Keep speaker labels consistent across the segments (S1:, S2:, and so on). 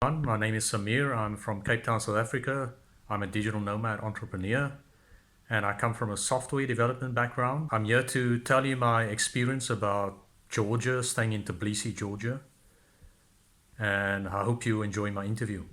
S1: My name is Samir. I'm from Cape Town, South Africa. I'm a digital nomad entrepreneur and I come from a software development background. I'm here to tell you my experience about Georgia, staying in Tbilisi, Georgia, and I hope you enjoy my interview.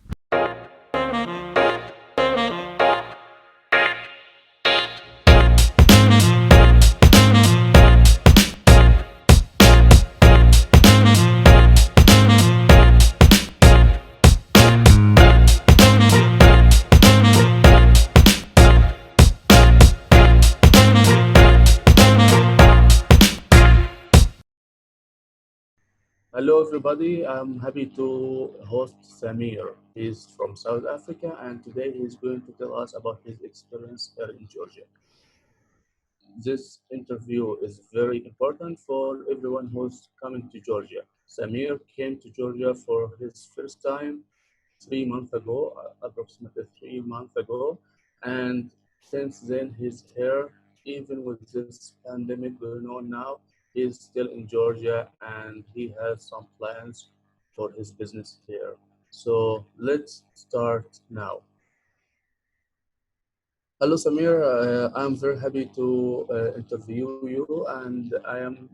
S2: Hello, everybody. I'm happy to host Samir. He's from South Africa, and today he's going to tell us about his experience here in Georgia. This interview is very important for everyone who's coming to Georgia. Samir came to Georgia for his first time 3 months ago, approximately 3 months ago, and since then he's here. Even with this pandemic going on now, he's still in Georgia and he has some plans for his business here. So let's start now. Hello, Samir. I'm very happy to interview you, and I am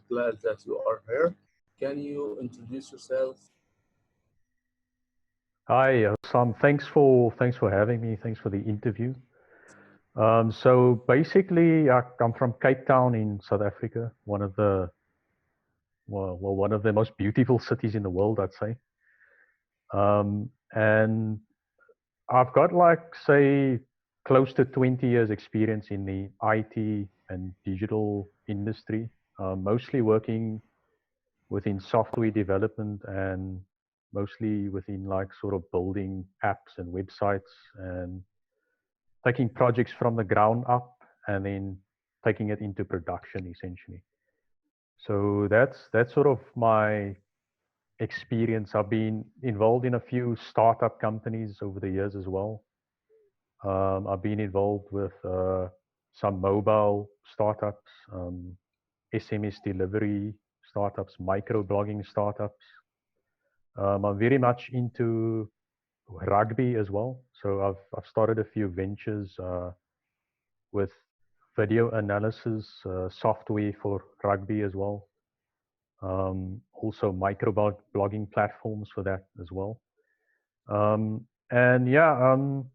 S2: glad that you are here. Can you introduce yourself?
S1: Hi, Sam. Thanks for having me. Thanks for the interview. So basically, I come from Cape Town in South Africa, one of the most beautiful cities in the world, I'd say. And I've got like say close to 20 years experience in the IT and digital industry, mostly working within software development and mostly within like sort of building apps and websites and taking projects from the ground up and then taking it into production essentially. So that's sort of my experience. I've been involved in a few startup companies over the years as well. I've been involved with some mobile startups, SMS delivery startups, micro blogging startups. I'm very much into rugby as well. So I've started a few ventures with video analysis software for rugby as well. Also micro blogging platforms for that as well. And yeah, I'm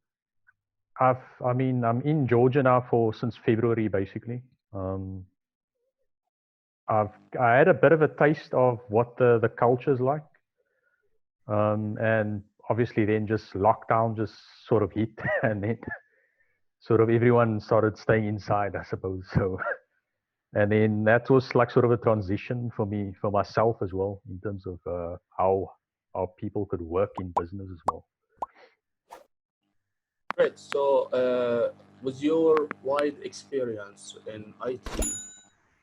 S1: in Georgia now for since February basically. Um, I had a bit of a taste of what the culture is like, and obviously then just lockdown just sort of hit, and then sort of everyone started staying inside, I suppose. So, and then that was like sort of a transition for me, for myself as well, in terms of how people could work in business as well.
S2: Great. So, with your wide experience in IT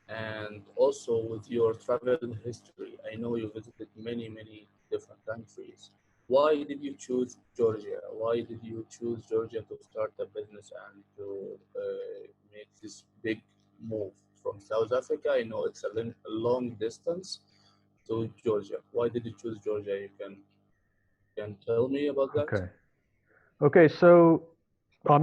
S2: and also with your travel history, I know you visited many different countries. Why did you choose Georgia? Why did you choose Georgia to start a business and to make this big move from South Africa? I know it's a long distance to Georgia. Why did you choose Georgia? You can tell me about that?
S1: Okay. Okay. So, I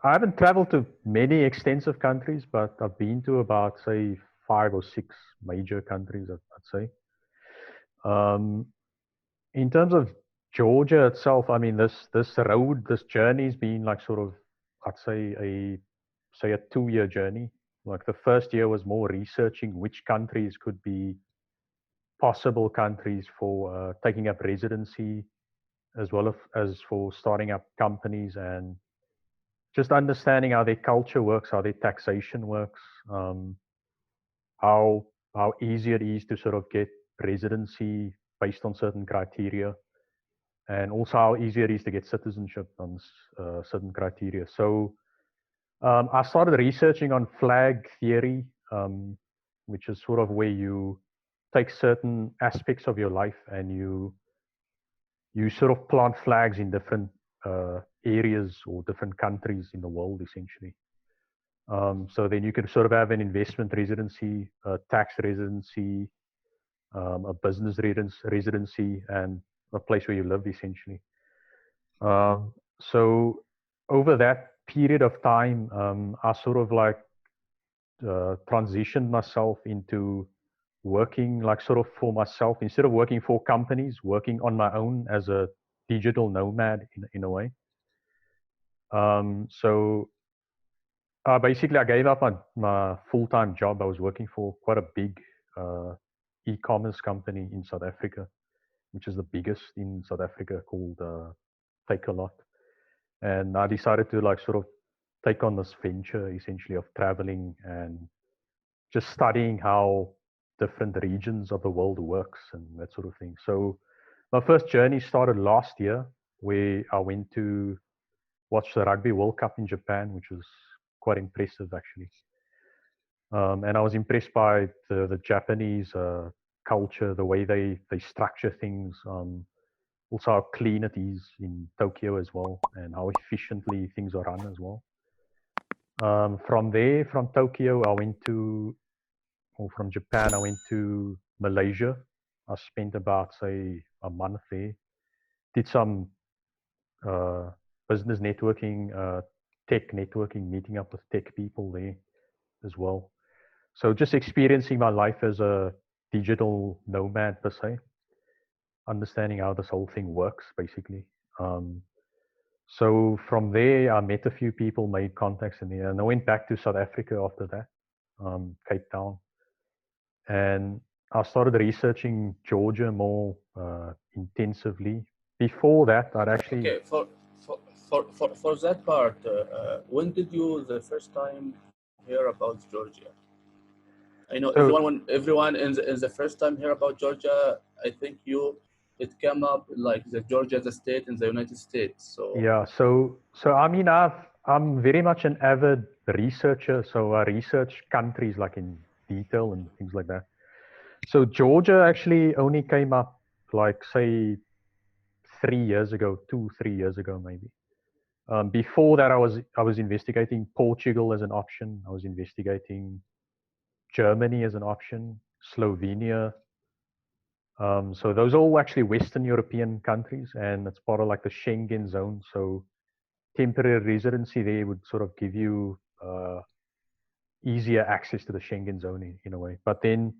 S1: haven't traveled to many extensive countries, but I've been to about, say, five or six major countries, I'd say. Um, in terms of Georgia itself, this road, this journey's been like sort of, I'd say a 2 year journey. Like the first year was more researching which countries could be possible countries for taking up residency, as well as for starting up companies and just understanding how their culture works, how their taxation works, um, how how easy it is to sort of get residency based on certain criteria, and also how easy it is to get citizenship on certain criteria. So I started researching on flag theory, which is sort of where you take certain aspects of your life and you sort of plant flags in different areas or different countries in the world, essentially. So then you can sort of have an investment residency, a tax residency, a business residency, and a place where you live essentially. So over that period of time, I sort of like transitioned myself into working like sort of for myself instead of working for companies, working on my own as a digital nomad in a way. So basically, I gave up my full-time job. I was working for quite a big uh, e-commerce company in South Africa, which is the biggest in South Africa, called Take a Lot. And I decided to like sort of take on this venture essentially of traveling and just studying how different regions of the world works and that sort of thing. So my first journey started last year, where I went to watch the Rugby World Cup in Japan, which was quite impressive actually. And I was impressed by the Japanese culture, the way they structure things, also how clean it is in Tokyo as well, and how efficiently things are run as well. From there, from Tokyo, or from Japan, I went to Malaysia. I spent about, say, a month there. Did some uh, business networking, tech networking, meeting up with tech people there as well. So just experiencing my life as a digital nomad per se, understanding how this whole thing works basically. Um, so from there, I met a few people, made contacts in there, and I went back to South Africa after that, Cape Town, and I started researching Georgia more intensively. Before that, I'd actually
S2: Okay, for that part, when did you the first time hear about Georgia? I know
S1: so
S2: everyone in the first time hear about Georgia. I think it came up like the Georgia, the state in the United States. So
S1: yeah, so I mean, I'm very much an avid researcher, so I research countries like in detail and things like that. So Georgia actually only came up like say 3 years ago, 2, 3 years ago maybe. Before that, I was investigating Portugal as an option. I was investigating Germany as an option, Slovenia. So those are all actually Western European countries, and it's part of like the Schengen zone. So temporary residency there would sort of give you easier access to the Schengen zone in a way. But then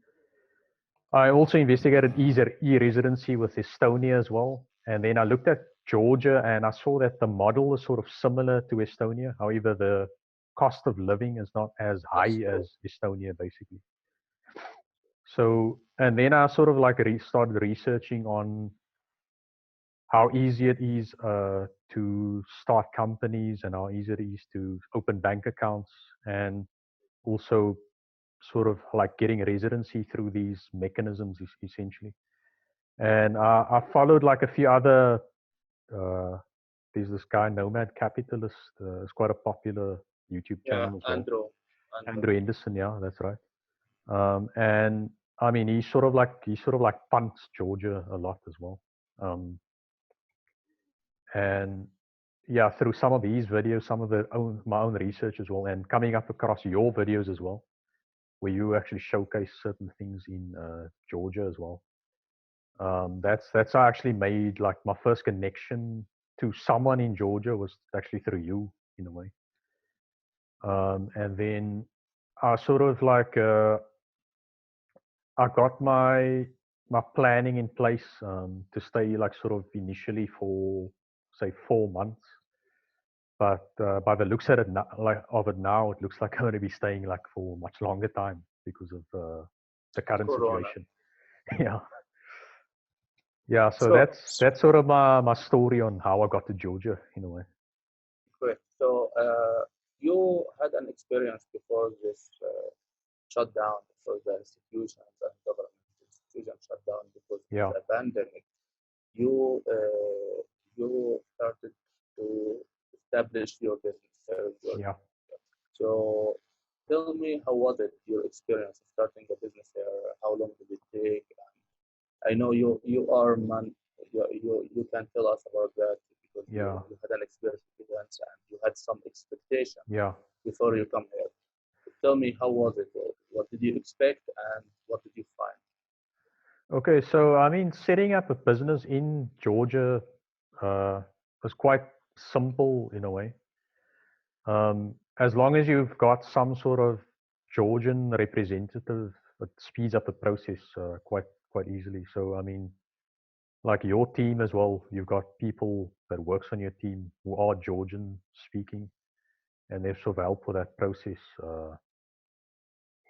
S1: I also investigated e-residency with Estonia as well. And then I looked at Georgia and I saw that the model is sort of similar to Estonia. However, the cost of living is not as
S2: that's
S1: high
S2: true.
S1: as Estonia, basically. So, and then I sort of like started researching on how easy it is to start companies and how easy it is to open bank accounts, and also sort of like getting residency through these mechanisms essentially. And I followed like a few other. Uh, there's this guy Nomad Capitalist. It's quite a popular YouTube
S2: Yeah,
S1: channel as well.
S2: Andrew.
S1: Andrew Henderson, yeah, that's right. And I mean, he sort of like punts Georgia a lot as well. Um, and yeah, through some of his videos, some of my own research as well, and coming up across your videos as well, where you actually showcase certain things in Georgia as well. That's how I actually made like my first connection to someone in Georgia was actually through you in a way. And then I sort of like I got my planning in place to stay like sort of initially for say 4 months. But by the looks at it now, of it now, it looks like I'm going to be staying like for much longer time because of the current
S2: Corona.
S1: situation. Yeah, yeah. So
S2: So,
S1: that's sort of my story on how I got to Georgia in a way.
S2: great. So, you had an experience before this shutdown, before the institutions and government institutions shut down because of
S1: Yeah,
S2: the pandemic. You started to establish your business here in Georgia.
S1: yeah.
S2: So, tell me, how was it? Your experience of starting a business here? How long did it take? I know you are man. You can tell us about that because
S1: Yeah,
S2: you had an experience with events and you had some expectation
S1: yeah.
S2: before you come here. Tell me, how was it? What did you expect and what did you find?
S1: Okay, so I mean, setting up a business in Georgia uh, was quite simple in a way. As long as you've got some sort of Georgian representative, it speeds up the process quite easily. So I mean, like your team as well, you've got people that works on your team who are Georgian speaking, and they've sort of helped with that process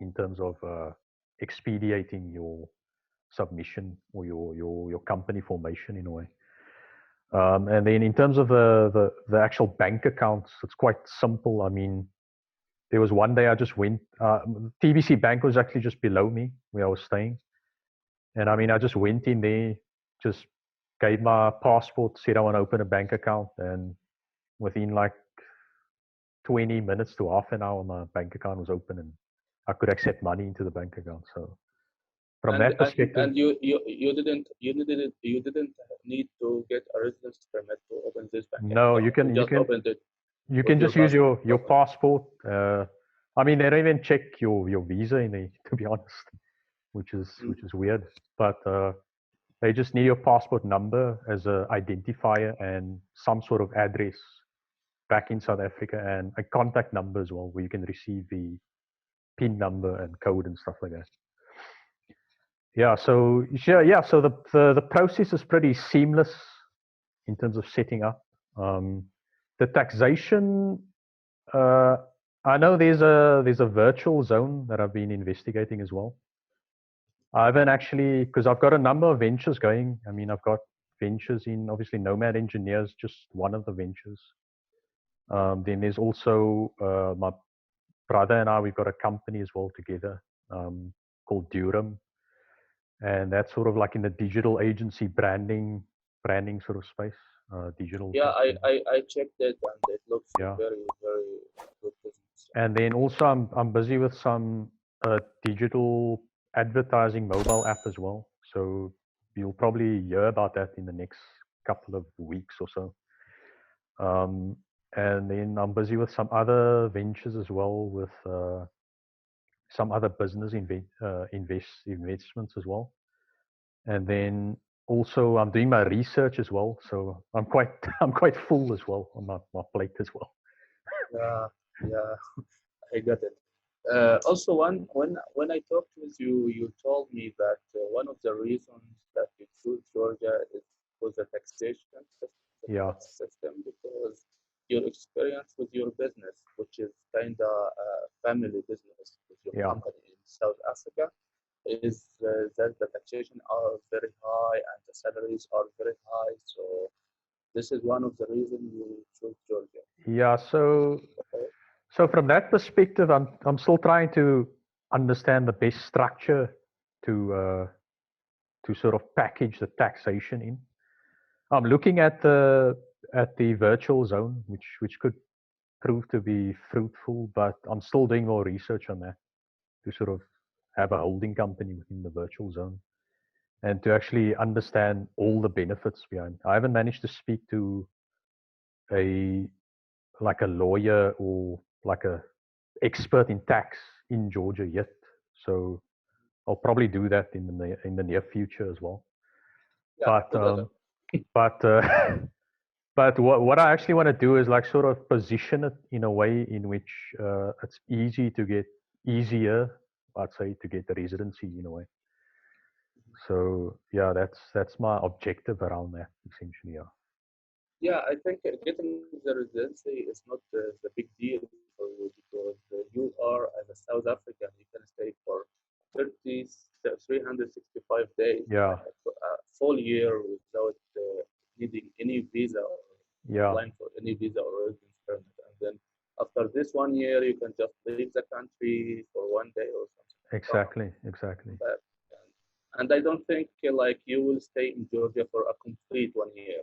S1: in terms of expediting your submission or your company formation in a way. And then in terms of the actual bank accounts, it's quite simple. I mean, there was one day I just went. TBC Bank was actually just below me where I was staying, and I mean, I just went in there, just gave my passport, said I want to open a bank account, and within like 20 minutes to half an hour, my bank account was open, and I could accept money into the bank account. So from
S2: And
S1: that perspective,
S2: you didn't need to get a residence permit to open this bank
S1: no,
S2: account. You just opened it
S1: you
S2: with
S1: can
S2: your
S1: just use
S2: passport.
S1: your passport. I mean, they don't even check your visa in there, to be honest,
S2: Mm.
S1: which is weird. But they just need your passport number as a identifier and some sort of address back in South Africa and a contact number as well, where you can receive the PIN number and code and stuff like that. Yeah, so yeah, so the process is pretty seamless in terms of setting up. The taxation, uh, I know there's a virtual zone that I've been investigating as well. I haven't actually, because I've got a number of ventures going. I mean, I've got ventures in obviously Nomad Engineers, just one of the ventures. Then there's also my brother and I. We've got a company as well together called Durham, and that's sort of like in the digital agency branding sort of space, digital
S2: Yeah,
S1: thing.
S2: I checked it and it looks
S1: Yeah,
S2: very, very good business.
S1: and then also I'm busy with some digital advertising mobile app as well. So you'll probably hear about that in the next couple of weeks or so. Um, and then I'm busy with some other ventures as well, with some other business investments as well. And then also I'm doing my research as well. So I'm quite I'm quite full as well on my plate as well.
S2: Yeah, yeah, I got it. Also, when I talked with you, you told me that one of the reasons that you choose Georgia is for the taxation system, the
S1: Yeah,
S2: tax system, because your experience with your business, which is kind of a family business with your
S1: yeah.
S2: company in South Africa, is that the taxation are very high and the salaries are very high. So this is one of the reasons you choose Georgia.
S1: Yeah,
S2: Okay?
S1: so from that perspective, I'm still trying to understand the best structure to sort of package the taxation in. I'm looking at the virtual zone, which could prove to be fruitful, but I'm still doing more research on that to sort of have a holding company within the virtual zone and to actually understand all the benefits behind. I haven't managed to speak to a like a lawyer or like a expert in tax in Georgia yet. So I'll probably do that in the near future as well.
S2: Yeah,
S1: But
S2: together.
S1: but but what I actually want to do is like sort of position it in a way in which it's easier, I'd say, to get the residency in a way. So yeah, that's my objective around that essentially. Yeah.
S2: Yeah, I think getting the residency is not the big deal for you because you are, as a South African, you can stay for 30, 365 days,
S1: Yeah.
S2: like a full year without needing any visa or
S1: Yeah.
S2: applying for any visa or residence permit. And then after this 1 year, you can just leave the country for 1 day or something and come
S1: Exactly.
S2: back. And I don't think like you will stay in Georgia for a complete 1 year.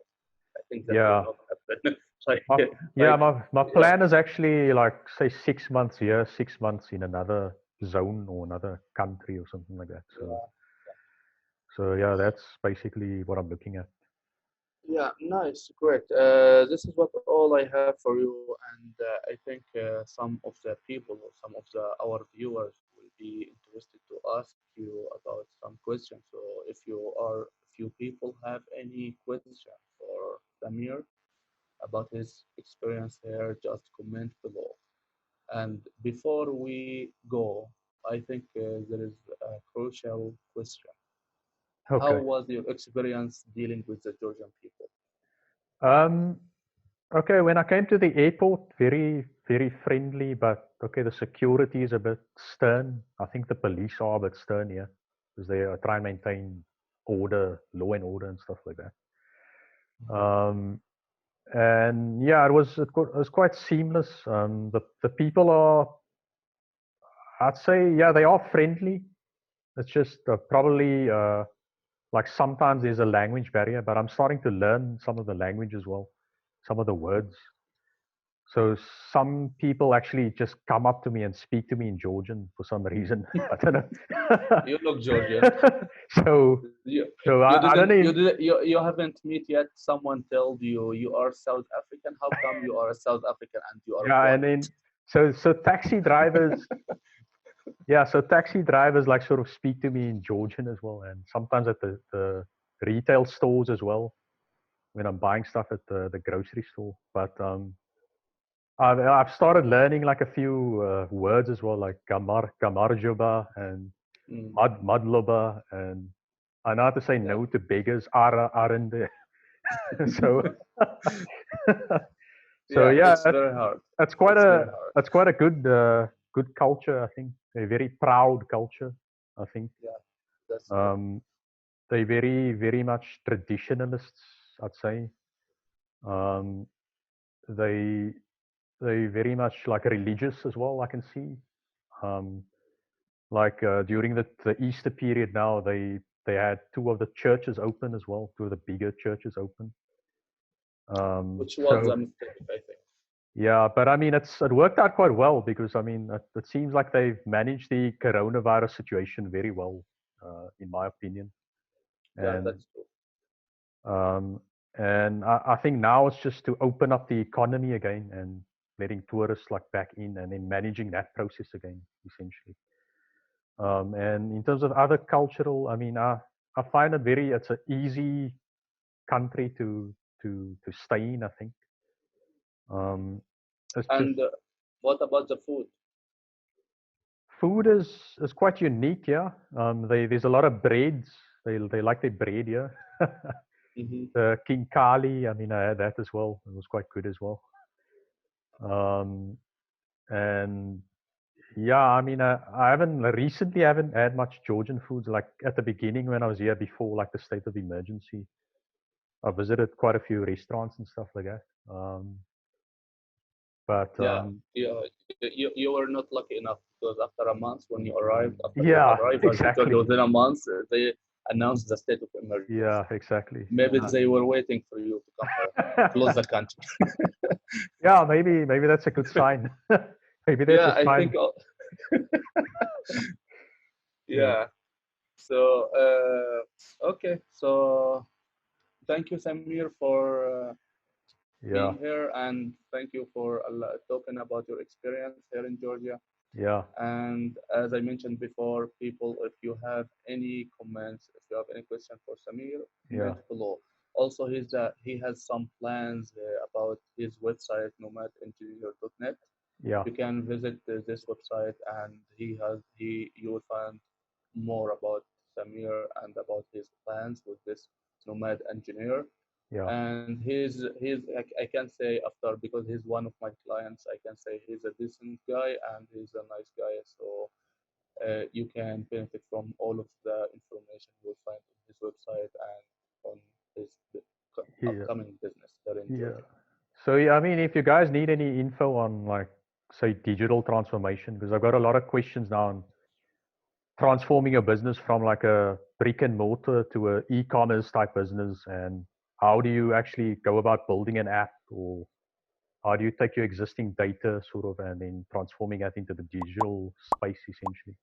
S2: I think that will
S1: Yeah.
S2: not happen. like,
S1: My, yeah,
S2: like,
S1: my
S2: yeah,
S1: plan is actually like say 6 months here, 6 months in another zone or another country or something like that.
S2: yeah,
S1: So yeah, that's basically what I'm looking at.
S2: yeah. Nice, great. This is what all I have for you, and I think some of the people or some of our viewers will be interested to ask you about some questions. So if you people have any question for Samir about his experience here, just comment below. And before we go, I think there is a crucial question. How
S1: Okay.
S2: was your experience dealing with the Georgian people?
S1: Um, okay, when I came to the airport, very, very friendly, but okay, the security is a bit stern. I think the police are a bit stern here because they try and maintain order, law and order and stuff like that. Um, and yeah, it was quite seamless. The people are, I'd say, yeah, they are friendly. It's just probably like sometimes there's a language barrier, but I'm starting to learn some of the language as well, some of the words. So some people actually just come up to me and speak to me in Georgian for some reason. I don't know.
S2: You look Georgian.
S1: so so I don't even.
S2: You haven't met yet someone told you you are South African. How come you are a South African and you are
S1: Yeah, and
S2: quiet?
S1: then so taxi drivers. Yeah, so taxi drivers like sort of speak to me in Georgian as well, and sometimes at the retail stores as well when I'm buying stuff at the grocery store. But I've started learning like a few words as well, like gamarjoba and
S2: Mm,
S1: madloba, and I know how to say
S2: yeah,
S1: no to beggars, arende. so so
S2: yeah,
S1: yeah,
S2: it's very hard.
S1: that's quite
S2: It's
S1: a
S2: very hard.
S1: that's quite a good culture. I think a very proud culture. I think
S2: Yeah, that's true.
S1: um, they very much traditionalists. I'd say um, they they very much like religious as well. I can see. Um, like during the Easter period now, they had two of the churches open as well, two of the bigger churches open.
S2: Which was
S1: So
S2: a mistake, I think.
S1: yeah, but I mean it worked out quite well because I mean it seems like they've managed the coronavirus situation very well, in my opinion,
S2: Yeah,
S1: and
S2: that's true.
S1: um, I think now it's just to open up the economy again and letting tourists like back in and then managing that process again essentially. And in terms of other cultural, I mean, I find it's an easy country to stay in. I think um, it's just
S2: And what about the food?
S1: food is quite unique. Yeah, there's a lot of breads. They like their bread. Yeah,
S2: Hmm.
S1: the King Kali. I mean, I had that as well. It was quite good as well. Um, and yeah, I mean, I haven't had much Georgian foods. Like at the beginning when I was here before, like the state of emergency. I visited quite a few restaurants and stuff like that. But
S2: Yeah, you were not lucky enough because after a month, when you arrived, after your
S1: yeah,
S2: arrival, you told you
S1: exactly.
S2: within a month, they announced the state of emergency.
S1: Yeah, exactly.
S2: Maybe they were waiting for you to come home, close the country.
S1: Yeah, maybe that's a good sign. maybe that's
S2: Yeah,
S1: a
S2: I think.
S1: sign. Yeah,
S2: Yeah. So okay. So thank you, Samir, for
S1: yeah,
S2: being here, and thank you for talking about your experience here in Georgia.
S1: yeah,
S2: And as I mentioned before, people, if you have any comments, if you have any question for Samir,
S1: yeah,
S2: comment below. Also, he has some plans about his website, nomadentrepreneur.net.
S1: yeah,
S2: You can visit this website, and you will find more about Samir and about his plans with this nomad engineer.
S1: yeah.
S2: And I can say after, because he's one of my clients, I can say he's a decent guy and he's a nice guy. So you can benefit from all of the information you'll find on his website and on his
S1: Yeah,
S2: upcoming business there in
S1: yeah.
S2: Georgia.
S1: So yeah, I mean, if you guys need any info on like say digital transformation, because I've got a lot of questions now on transforming your business from like a brick and mortar to a e-commerce type business, and how do you actually go about building an app, or how do you take your existing data sort of and then transforming that into the digital space essentially?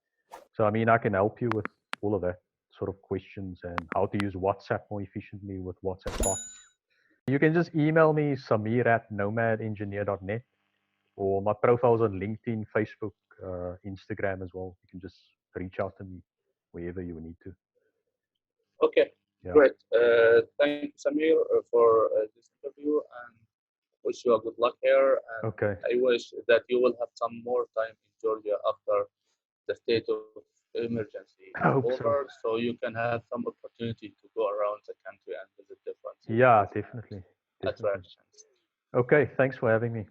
S1: So I mean, I can help you with all of that sort of questions and how to use WhatsApp more efficiently with WhatsApp bots. You can just email me samir at nomadengineer.net, or my profiles on LinkedIn, Facebook, Instagram as well. You can just reach out to me wherever you need to.
S2: Okay,
S1: Yeah.
S2: great. Thank you, Samir, for this interview, and wish you a good luck here. And
S1: Okay.
S2: I wish that you will have some more time in Georgia after the state of emergency is
S1: I hope so.
S2: over, so you can have some opportunity to go around the country and visit different cities
S1: Yeah,
S2: and
S1: definitely. Definitely.
S2: attractions.
S1: Okay. Thanks for having me.